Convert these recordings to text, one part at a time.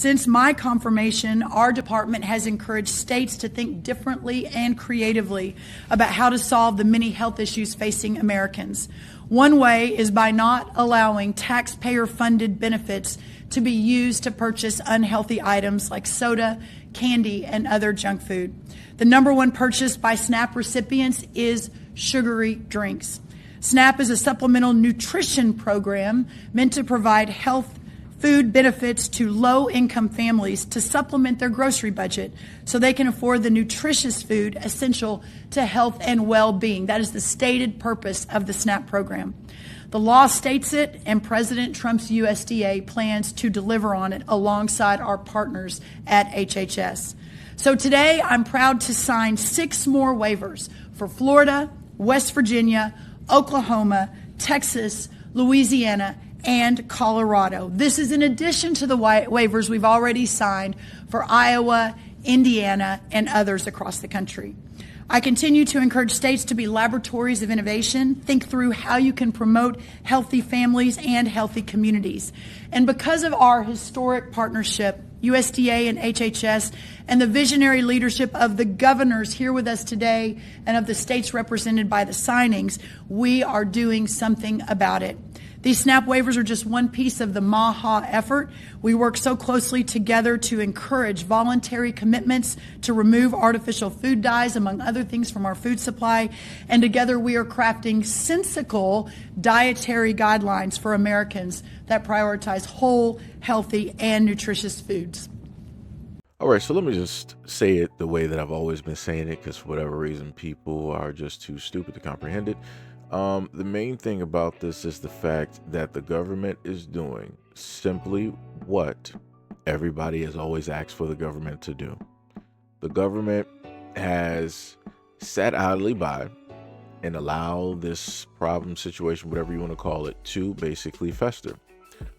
Since my confirmation, our department has encouraged states to think differently and creatively about how to solve the many health issues facing Americans. One way is by not allowing taxpayer-funded benefits to be used to purchase unhealthy items like soda, candy, and other junk food. The number one purchase by SNAP recipients is sugary drinks. SNAP is a supplemental nutrition program meant to provide health food benefits to low-income families to supplement their grocery budget so they can afford the nutritious food essential to health and well-being. That is the stated purpose of the SNAP program. The law states it, and President Trump's USDA plans to deliver on it alongside our partners at HHS. So today, I'm proud to sign 6 more waivers for Florida, West Virginia, Oklahoma, Texas, Louisiana, and Colorado. This is in addition to the waivers we've already signed for Iowa, Indiana, and others across the country. I continue to encourage states to be laboratories of innovation, think through how you can promote healthy families and healthy communities. And because of our historic partnership, USDA and HHS, and the visionary leadership of the governors here with us today and of the states represented by the signings, we are doing something about it. These SNAP waivers are just one piece of the MAHA effort. We work so closely together to encourage voluntary commitments to remove artificial food dyes, among other things, from our food supply. And together we are crafting sensical dietary guidelines for Americans that prioritize whole, healthy, and nutritious foods. All right, so let me just say it the way that I've always been saying it, because for whatever reason, people are just too stupid to comprehend it. The main thing about this is the fact that the government is doing simply what everybody has always asked for the government to do. The government has sat idly by and allowed this problem, situation, whatever you want to call it, to basically fester.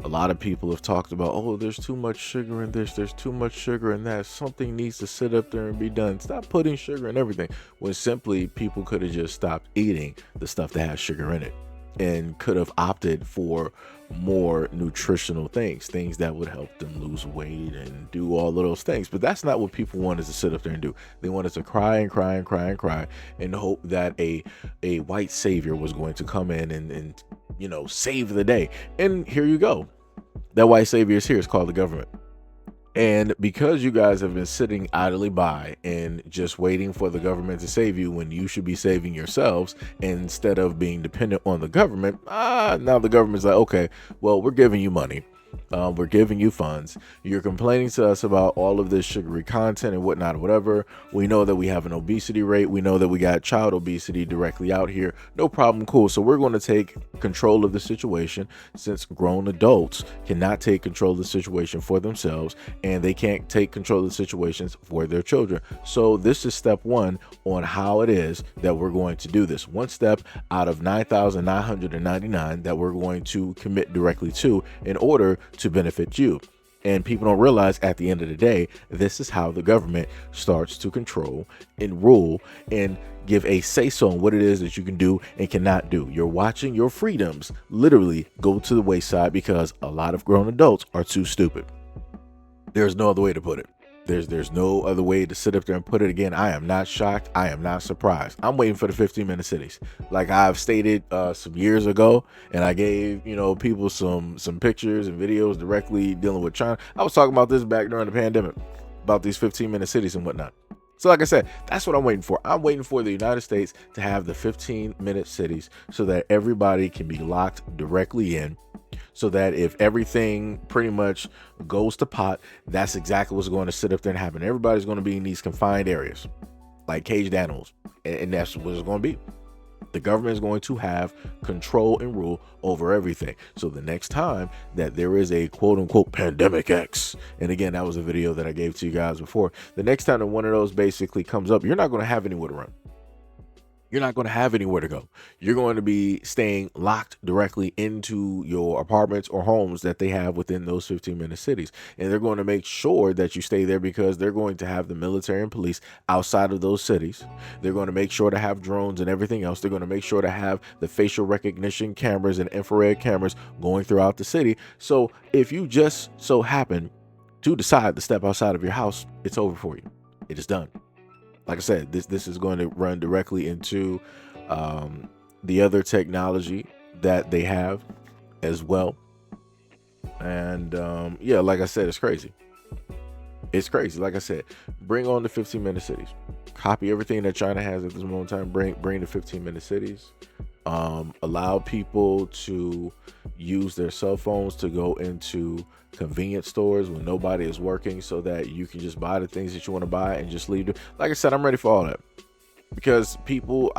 A lot of people have talked about, oh, there's too much sugar in this, there's too much sugar in that, something needs to sit up there and be done. Stop putting sugar in everything, when simply people could have just stopped eating the stuff that has sugar in it and could have opted for more nutritional things that would help them lose weight and do all of those things. But that's not what people wanted to sit up there and do. They wanted to cry and cry and cry and cry and hope that a white savior was going to come in and save the day. And here you go. That white savior is here. It's called the government. And because you guys have been sitting idly by and just waiting for the government to save you when you should be saving yourselves instead of being dependent on the government, now the government's like, okay, well, we're giving you money. We're giving you funds. You're complaining to us about all of this sugary content and whatnot, whatever. We know that we have an obesity rate. We know that we got child obesity directly out here. No problem. Cool. So we're going to take control of the situation, since grown adults cannot take control of the situation for themselves, and they can't take control of the situations for their children. So this is step 1 on how it is that we're going to do this. One step out of 9,999 that we're going to commit directly to in order to benefit you. And people don't realize at the end of the day, this is how the government starts to control and rule and give a say-so on what it is that you can do and cannot do. You're watching your freedoms literally go to the wayside because a lot of grown adults are too stupid. There's no other way to put it. There's no other way to sit up there and put it. Again, I am not shocked. I am not surprised. I'm waiting for the 15-minute cities. Like I've stated some years ago, and I gave people some pictures and videos directly dealing with China. I was talking about this back during the pandemic, about these 15-minute cities and whatnot. So like I said, that's what I'm waiting for. I'm waiting for the United States to have the 15-minute cities so that everybody can be locked directly in, so that if everything pretty much goes to pot, that's exactly what's going to sit up there and happen. Everybody's going to be in these confined areas like caged animals, and that's what it's going to be. The government is going to have control and rule over everything. So the next time that there is a quote unquote pandemic X, and again, that was a video that I gave to you guys before, the next time that one of those basically comes up, you're not going to have anywhere to run. You're not going to have anywhere to go. You're going to be staying locked directly into your apartments or homes that they have within those 15-minute cities. And they're going to make sure that you stay there because they're going to have the military and police outside of those cities. They're going to make sure to have drones and everything else. They're going to make sure to have the facial recognition cameras and infrared cameras going throughout the city. So if you just so happen to decide to step outside of your house, it's over for you. It is done. Like I said, this is going to run directly into the other technology that they have as well. And yeah, like I said, it's crazy. It's crazy. Like I said, bring on the 15-minute cities. Copy everything that China has at this moment in time. Bring the 15-minute cities. Allow people to use their cell phones to go into convenience stores when nobody is working, so that you can just buy the things that you want to buy and just leave. Like I said, I'm ready for all that, because people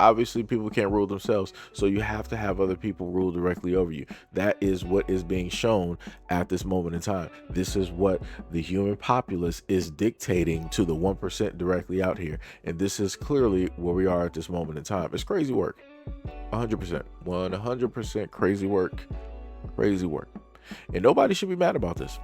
can't rule themselves, so you have to have other people rule directly over you. That is what is being shown at this moment in time. This is what the human populace is dictating to the 1% directly out here, and this is clearly where we are at this moment in time. It's crazy work. 100% crazy work. And nobody should be mad about this.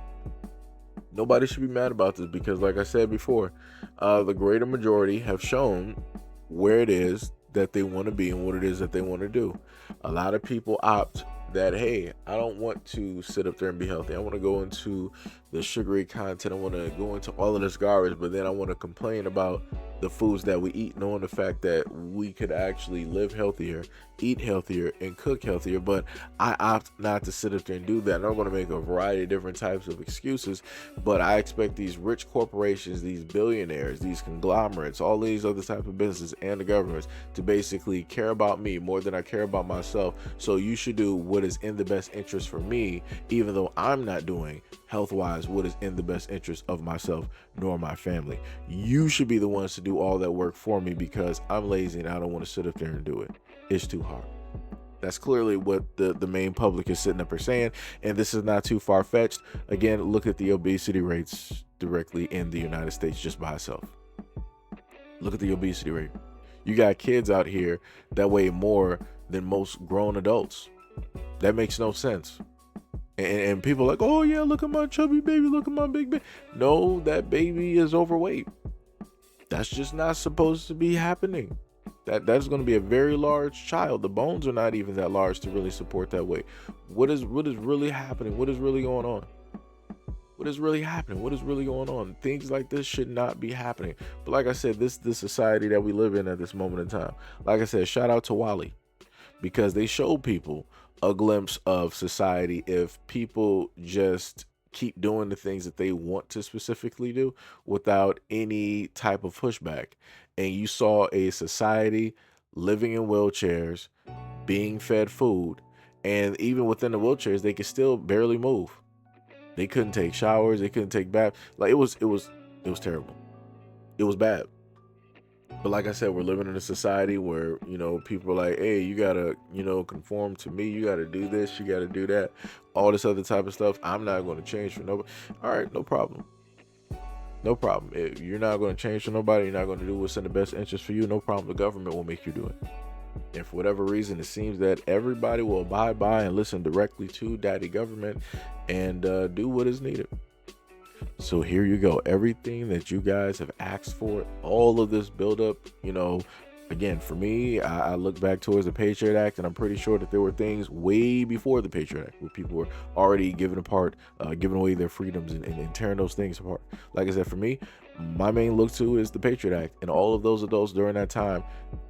Nobody should be mad about this, because like I said before, the greater majority have shown where it is that they want to be and what it is that they want to do. A lot of people opt that, hey, I don't want to sit up there and be healthy. I want to go into the sugary content. I want to go into all of this garbage, but then I want to complain about the foods that we eat, knowing the fact that we could actually live healthier, eat healthier, and cook healthier. But I opt not to sit up there and do that. And I'm going to make a variety of different types of excuses, but I expect these rich corporations, these billionaires, these conglomerates, all these other type of businesses and the governments to basically care about me more than I care about myself. So you should do what is in the best interest for me, even though I'm not doing health-wise what is in the best interest of myself nor my family. You should be the ones to do all that work for me, because I'm lazy and I don't want to sit up there and do it. It's too hard. That's clearly what the main public is sitting up there saying, and this is not too far-fetched. Again, look at the obesity rates directly in the United States just by itself. Look at the obesity rate. You got kids out here that weigh more than most grown adults. That makes no sense. And people are like, oh yeah, look at my chubby baby, look at my big baby. No, that baby is overweight. That's just not supposed to be happening. That's going to be a very large child. The bones are not even that large to really support that weight. What is really happening? What is really going on? What is really happening? What is really going on? Things like this should not be happening. But like I said, this society that we live in at this moment in time. Like I said, shout out to Wally, because they show people a glimpse of society if people just keep doing the things that they want to specifically do without any type of pushback. And you saw a society living in wheelchairs, being fed food, and even within the wheelchairs, they could still barely move. They couldn't take showers, they couldn't take baths. Like it was terrible. It was bad. But like I said, we're living in a society where, people are like, hey, you gotta, conform to me. You gotta do this. You gotta do that. All this other type of stuff. I'm not going to change for nobody. All right, no problem. No problem. If you're not going to change for nobody, you're not going to do what's in the best interest for you, no problem. The government will make you do it. And for whatever reason, it seems that everybody will abide by and listen directly to Daddy Government and do what is needed. So here you go. Everything that you guys have asked for, all of this buildup, again, for me, I look back towards the Patriot Act, and I'm pretty sure that there were things way before the Patriot Act where people were already giving away their freedoms and tearing those things apart. Like I said, for me, my main look to is the Patriot Act and all of those adults during that time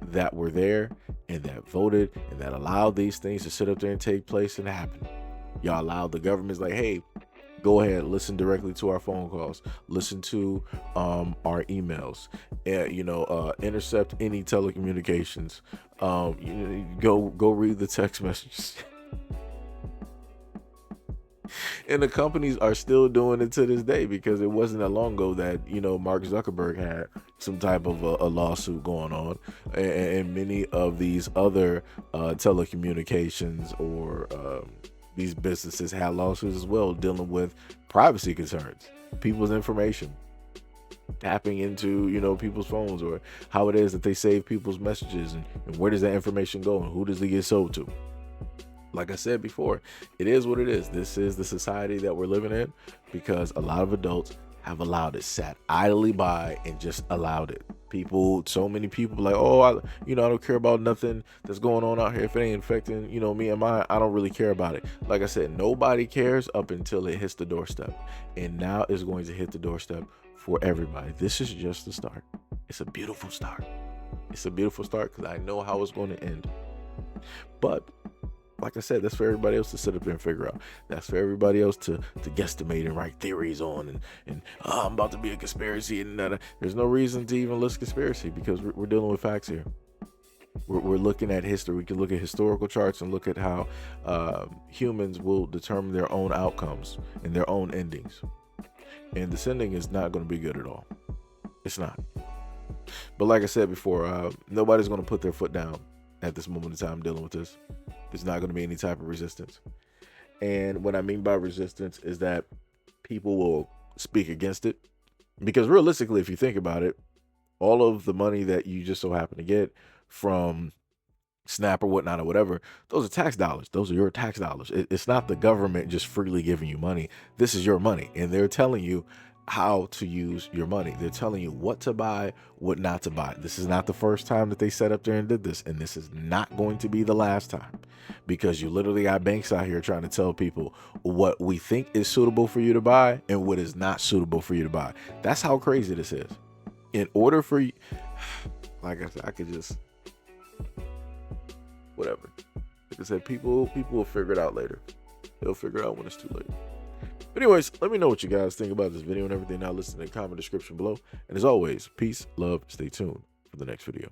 that were there and that voted and that allowed these things to sit up there and take place and happen. Y'all allowed the government's like, hey, go ahead, listen directly to our phone calls, listen to our emails, intercept any telecommunications, go read the text messages. And the companies are still doing it to this day, because it wasn't that long ago that, Mark Zuckerberg had some type of a lawsuit going on, and many of these other telecommunications or these businesses had lawsuits as well, dealing with privacy concerns, people's information, tapping into, people's phones, or how it is that they save people's messages, and where does that information go, and who does it get sold to? Like I said before, it is what it is. This is the society that we're living in, because a lot of adults have allowed it, sat idly by and just allowed it. So many people like, oh, I don't care about nothing that's going on out here. If it ain't affecting, me and mine, I don't really care about it. Like I said, nobody cares up until it hits the doorstep. And now it's going to hit the doorstep for everybody. This is just the start. It's a beautiful start. It's a beautiful start because I know how it's going to end. But like I said, that's for everybody else to sit up there and figure out. That's for everybody else to guesstimate and write theories on and I'm about to be a conspiracy and there's no reason to even list conspiracy because we're dealing with facts here. We're looking at history. We can look at historical charts and look at how humans will determine their own outcomes and their own endings. And this ending is not going to be good at all. It's not. But like I said before, nobody's going to put their foot down at this moment in time dealing with this. There's not going to be any type of resistance. And what I mean by resistance is that people will speak against it. Because realistically, if you think about it, all of the money that you just so happen to get from SNAP or whatnot or whatever, those are tax dollars. Those are your tax dollars. It's not the government just freely giving you money. This is your money. And they're telling you how to use your money. They're telling you what to buy, what not to buy. This is not the first time that they sat up there and did this. And this is not going to be the last time. Because you literally got banks out here trying to tell people what we think is suitable for you to buy and what is not suitable for you to buy. That's how crazy this is. In order for you, like I said, I could just, whatever. Like I said, people will figure it out later. They'll figure it out when it's too late. But anyways, let me know what you guys think about this video and everything. Now listen in the comment description below. And as always, peace, love, stay tuned for the next video.